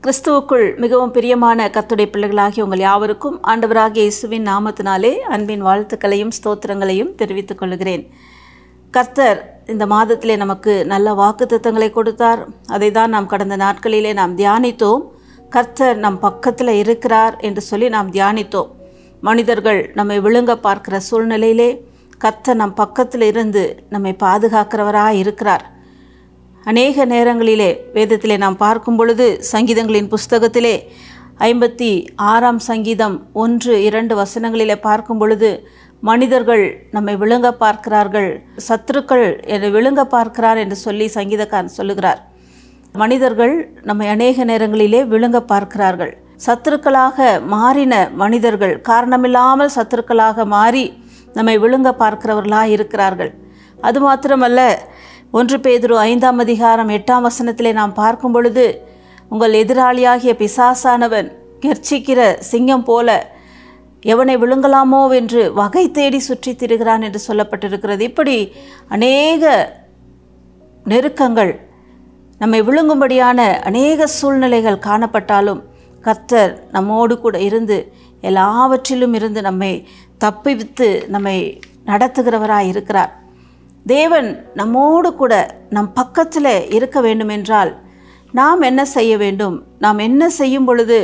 கிறிஸ்துவுக்குள் மிகவும் பிரியமான கர்த்தருடைய பிள்ளைகளாகிய உங்கள் யாவருக்கும் ஆண்டவராகிய இயேசுவின் நாமத்தினாலே அன்பின் வாழ்த்துக்களையும் ஸ்தோத்திரங்களையும் தெரிவித்துக் கொள்கிறேன். கர்த்தர் இந்த மாதத்திலே நமக்கு நல்ல வாக்குத்தத்தங்களை கொடுத்தார். அதை தான் நாம் கடந்த நாட்களிலே நாம் தியானித்தோம். கர்த்தர் நம் பக்கத்தில் இருக்கிறார் என்று சொல்லி நாம் தியானித்தோம். மனிதர்கள் நம்மை விழுங்க பார்க்கிற சூழ்நிலையிலே கர்த்தர் நம் பக்கத்தில் இருந்து நம்மை பாதுகாக்கிறவராக இருக்கிறார். அநேக நேரங்களிலே வேதத்திலே நாம் பார்க்கும் பொழுது சங்கீதங்களின் புஸ்தகத்திலே 56ஆம் சங்கீதம் 1-2 வசனங்களிலே பார்க்கும் பொழுது மனிதர்கள் நம்மை விழுங்க பார்க்கிறார்கள், சத்துருக்கள் என்னை விழுங்க பார்க்கிறார் என்று சொல்லி சங்கீதக்காரன் சொல்லுகிறார். மனிதர்கள் நம்மை அநேக நேரங்களிலே விழுங்க பார்க்கிறார்கள். சத்துருக்களாக மாறின மனிதர்கள் காரணமில்லாமல் சத்துருக்களாக மாறி நம்மை விழுங்க பார்க்கிறவர்களாக இருக்கிறார்கள். அது மாத்திரமல்ல, 1 பேதுரு 5ஆம் அதிகாரம் 8ஆம் வசனத்திலே நாம் பார்க்கும் பொழுது உங்கள் எதிராளியாகிய பிசாசானவன் கெர்ச்சிக்கிற சிங்கம் போல எவனை விழுங்கலாமோ என்று வகை தேடி சுற்றி திரிகிறான் என்று சொல்லப்பட்டிருக்கிறது. இப்படி அநேக நெருக்கங்கள் நம்மை விழுங்கும்படியான அநேக சூழ்நிலைகள் காணப்பட்டாலும் கர்த்தர் நம்மோடு கூட இருந்து எல்லாவற்றிலும் இருந்து நம்மை தப்பிவித்து நம்மை நடத்துகிறவராய் இருக்கிறார். தேவன் நம்மோடு கூட நம் பக்கத்தில் இருக்க வேண்டும் என்றால் நாம் என்ன செய்ய வேண்டும்? நாம் என்ன செய்யும் பொழுது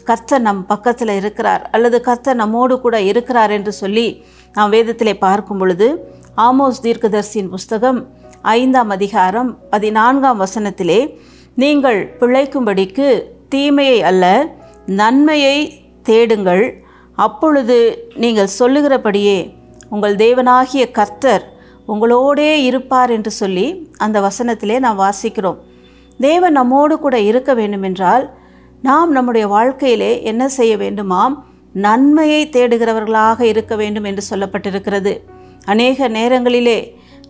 கர்த்தர் நம் பக்கத்தில் இருக்கிறார் அல்லது கர்த்தர் நம்மோடு கூட இருக்கிறார் என்று சொல்லி நாம் வேதத்திலே பார்க்கும் பொழுது ஆமோஸ் தீர்க்கதரிசியின் புஸ்தகம் 5ஆம் அதிகாரம் 14ஆம் வசனத்திலே நீங்கள் பிழைக்கும்படிக்கு தீமையை அல்ல நன்மையை தேடுங்கள், அப்பொழுது நீங்கள் சொல்லுகிறபடியே உங்கள் தேவனாகிய கர்த்தர் உங்களோடே இருப்பார் என்று சொல்லி அந்த வசனத்திலே நாம் வாசிக்கிறோம். தேவன் நம்மோடு கூட இருக்க வேண்டுமென்றால் நாம் நம்முடைய வாழ்க்கையிலே என்ன செய்ய வேண்டுமாம்? நன்மையை தேடுகிறவர்களாக இருக்க வேண்டும் என்று சொல்லப்பட்டிருக்கிறது. அநேக நேரங்களிலே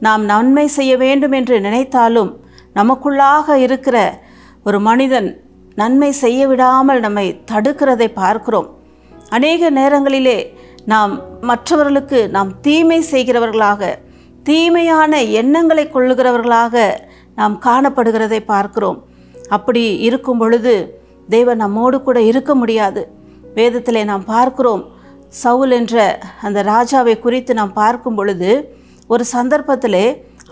நாம் நன்மை செய்ய வேண்டும் என்று நினைத்தாலும் நமக்குள்ளாக இருக்கிற ஒரு மனிதன் நன்மை செய்ய விடாமல் நம்மை தடுக்கிறதை பார்க்கிறோம். அநேக நேரங்களிலே நாம் மற்றவர்களுக்கு நாம் தீமை செய்கிறவர்களாக, தீமையான எண்ணங்களை கொள்ளுகிறவர்களாக நாம் காணப்படுகிறதை பார்க்கிறோம். அப்படி இருக்கும் பொழுது தேவன் நம்மோடு கூட இருக்க முடியாது. வேதத்திலே நாம் பார்க்கிறோம், சவுல் என்ற அந்த ராஜாவை குறித்து நாம் பார்க்கும் பொழுது ஒரு சந்தர்ப்பத்திலே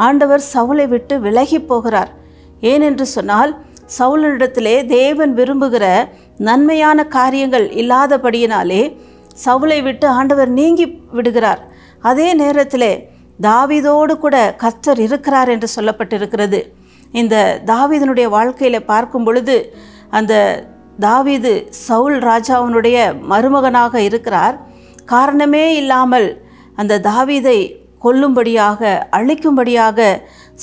ஆண்டவர் சவுலை விட்டு விலகி போகிறார். ஏனென்று சொன்னால் சவுலிடத்திலே தேவன் விரும்புகிற நன்மையான காரியங்கள் இல்லாதபடியினாலே சவுலை விட்டு ஆண்டவர் நீங்கி விடுகிறார். அதே நேரத்திலே தாவீதோடு கூட கர்த்தர் இருக்கிறார் என்று சொல்லப்பட்டிருக்கிறது. இந்த தாவீதனுடைய வாழ்க்கையில் பார்க்கும் பொழுது அந்த தாவீது சவுல் ராஜாவினுடைய மருமகனாக இருக்கிறார். காரணமே இல்லாமல் அந்த தாவீதை கொல்லும்படியாக அழிக்கும்படியாக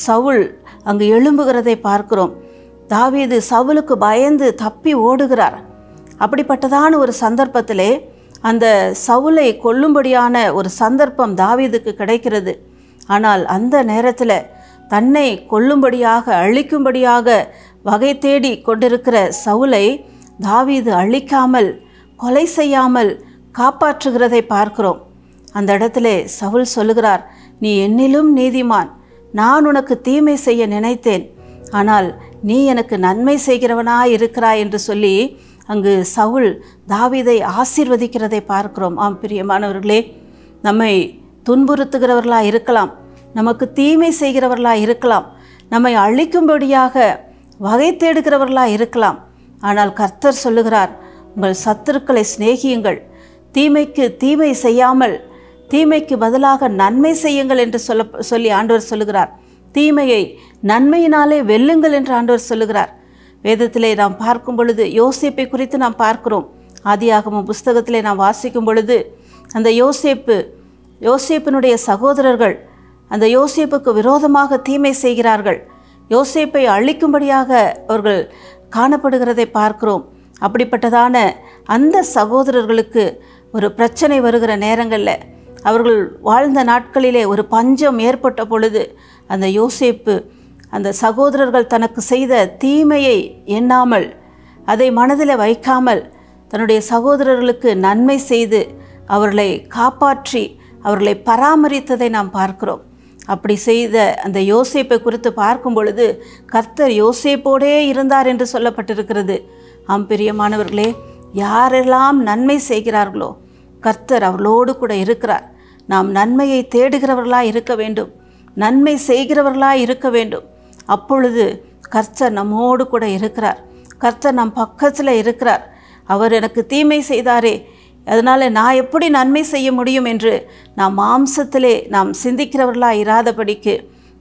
சவுல் அங்கு எழும்புகிறதை பார்க்கிறோம். தாவீது சவுலுக்கு பயந்து தப்பி ஓடுகிறார். அப்படிப்பட்டதான ஒரு சந்தர்ப்பத்திலே அந்த சவுலை கொல்லும்படியான ஒரு சந்தர்ப்பம் தாவீதுக்கு கிடைக்கிறது. ஆனால் அந்த நேரத்தில் தன்னை கொல்லும்படியாக அழிக்கும்படியாக வகை தேடி கொண்டிருக்கிற சவுலை தாவீது அழிக்காமல் கொலை செய்யாமல் காப்பாற்றுகிறதை பார்க்கிறோம். அந்த இடத்துல சவுல் சொல்லுகிறார், நீ என்னிலும் நீதிமான், நான் உனக்கு தீமை செய்ய நினைத்தேன், ஆனால் நீ எனக்கு நன்மை செய்கிறவனாய் இருக்கிறாய் என்று சொல்லி அங்கு சவுல் தாவீதை ஆசீர்வதிக்கிறதை பார்க்கிறோம். ஆம் பிரியமானவர்களே, நம்மை துன்புறுத்துகிறவர்களாக இருக்கலாம், நமக்கு தீமை செய்கிறவர்களாக இருக்கலாம், நம்மை அழிக்கும்படியாக வகை தேடுகிறவர்களாக இருக்கலாம். ஆனால் கர்த்தர் சொல்லுகிறார், உங்கள் சத்துருக்களை சிநேகியுங்கள், தீமைக்கு தீமை செய்யாமல் தீமைக்கு பதிலாக நன்மை செய்யுங்கள் என்று சொல்லி ஆண்டவர் சொல்லுகிறார். தீமையை நன்மையினாலே வெல்லுங்கள் என்று ஆண்டவர் சொல்லுகிறார். வேதத்திலே நாம் பார்க்கும் பொழுது யோசேப்பை குறித்து நாம் பார்க்கிறோம். ஆதியாகமம் புஸ்தகத்திலே நாம் வாசிக்கும் பொழுது அந்த யோசேப்பினுடைய சகோதரர்கள் அந்த யோசேப்புக்கு விரோதமாக தீமை செய்கிறார்கள். யோசேப்பை அழிக்கும்படியாக அவர்கள் காணப்படுகிறதை பார்க்கிறோம். அப்படிப்பட்டதான அந்த சகோதரர்களுக்கு ஒரு பிரச்சனை வருகிற நேரங்களில், அவர்கள் வாழ்ந்த நாட்களிலே ஒரு பஞ்சம் ஏற்பட்ட பொழுது அந்த யோசேப்பு அந்த சகோதரர்கள் தனக்கு செய்த தீமையை எண்ணாமல், அதை மனதில் வைக்காமல் தன்னுடைய சகோதரர்களுக்கு நன்மை செய்து அவர்களை காப்பாற்றி அவர்களை பராமரித்ததை நாம் பார்க்கிறோம். அப்படி செய்த அந்த யோசேப்பை குறித்து பார்க்கும் பொழுது கர்த்தர் யோசேப்போடே இருந்தார் என்று சொல்லப்பட்டிருக்கிறது. பிரியமானவர்களே, யாரெல்லாம் நன்மை செய்கிறார்களோ கர்த்தர் அவர்களோடு கூட இருக்கிறார். நாம் நன்மையை தேடுகிறவர்களாக இருக்க வேண்டும், நன்மை செய்கிறவர்களாக இருக்க வேண்டும். அப்பொழுது கர்த்தர் நம்மோடு கூட இருக்கிறார். கர்த்தர் நம் பக்கத்தில் இருக்கிறார். அவர் எனக்கு தீமை செய்தாரே, அதனால் நான் எப்படி நன்மை செய்ய முடியும் என்று நாம் மாம்சத்திலே நாம் சிந்திக்கிறவர்களாக இராதபடிக்கு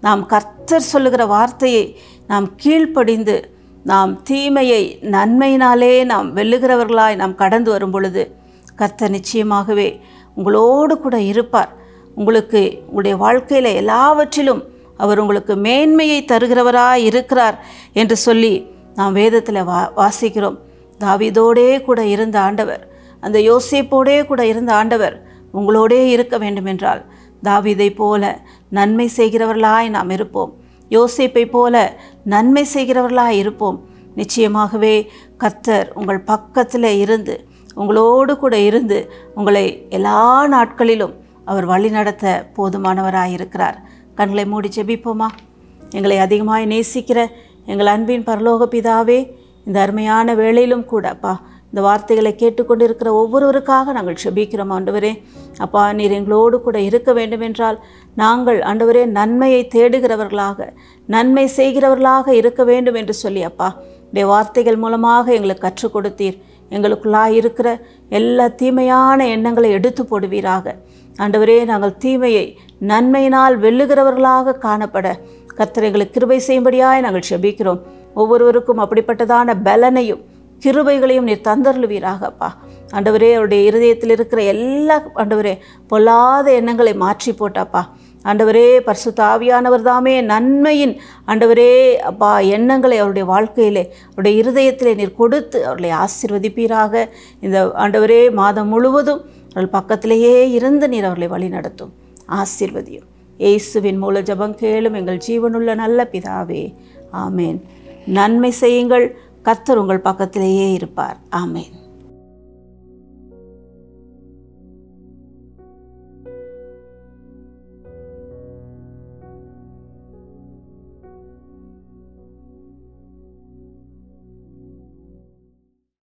நாம் கர்த்தர் சொல்லுகிற வார்த்தையை நாம் கீழ்ப்படிந்து நாம் தீமையை நன்மையினாலே நாம் வெல்லுகிறவர்களாய் நாம் கடந்து வரும் பொழுது கர்த்தர் நிச்சயமாகவே உங்களோடு கூட இருப்பார். உங்களுக்கு உங்களுடைய வாழ்க்கையில் எல்லாவற்றிலும் அவர் உங்களுக்கு மேன்மையை தருகிறவராய் இருக்கிறார் என்று சொல்லி நாம் வேதத்தில் வாசிக்கிறோம். தாவீதோடே கூட இருந்த ஆண்டவர், அந்த யோசேப்போடே கூட இருந்த ஆண்டவர் உங்களோடே இருக்க வேண்டுமென்றால் தாவீதை போல நன்மை செய்கிறவர்களாய் நாம் இருப்போம். யோசேப்பை போல நன்மை செய்கிறவர்களாய் இருப்போம். நிச்சயமாகவே கர்த்தர் உங்கள் பக்கத்தில் இருந்து உங்களோடு கூட இருந்து உங்களை எல்லா நாட்களிலும் அவர் வழிநடத்த போதுமானவராயிருக்கிறார். கண்களை மூடி ஜெபிப்போமா? எங்களை அதிகமாய் நேசிக்கிற எங்கள் அன்பின் பரலோக பிதாவே, இந்த அருமையான வேளையிலும் கூட அப்பா இந்த வார்த்தைகளை கேட்டுக்கொண்டிருக்கிற ஒவ்வொருவருக்காக நாங்கள் ஜெபிக்கிறோம். ஆண்டவரே அப்பா, நீர் எங்களோடு கூட இருக்க வேண்டுமென்றால் நாங்கள் ஆண்டவரே நன்மையை தேடுகிறவர்களாக, நன்மை செய்கிறவர்களாக இருக்க வேண்டும் என்று சொல்லி அப்பா இந்த வார்த்தைகள் மூலமாக எங்களுக்கு கற்றுக் கொடுத்தீர். எங்களுக்குள்ளாக இருக்கிற எல்லா தீமையான எண்ணங்களை எடுத்து போடுவீராக. ஆண்டவரே, நாங்கள் தீமையை நன்மையினால் வெல்லுகிறவர்களாக காணப்பட கர்த்தர் எங்களுக்கு கிருபை செய்யும்படியாய் நாங்கள் ஜெபிக்கிறோம். ஒவ்வொருவருக்கும் அப்படிப்பட்டதான பலனையும் கிருபைகளையும் நீர் தந்தருளுவீராக அப்பா. ஆண்டவரே, அவருடைய இருதயத்தில் இருக்கிற எல்லா ஆண்டவரே பொல்லாத எண்ணங்களை மாற்றி போட்டாப்பா. ஆண்டவரே, பரிசுத்த ஆவியானவர் தாமே நன்மையின் ஆண்டவரே அப்பா எண்ணங்களை அவருடைய வாழ்க்கையிலே அவருடைய இருதயத்திலே நீர் கொடுத்து அவர்களை ஆசீர்வதிப்பீராக. இந்த ஆண்டவரே மாதம் முழுவதும் அவர்கள் பக்கத்திலேயே இருந்து நீர் அவர்களை வழி நடத்தும், ஆசீர்வதியும். இயேசுவின் மூல ஜெபம் கேளும் எங்கள் ஜீவனுள்ள நல்ல பிதாவே, ஆமேன். நன்மை செய்யுங்கள், கர்த்தர் உங்கள் பக்கத்திலேயே இருப்பார். ஆமேன்.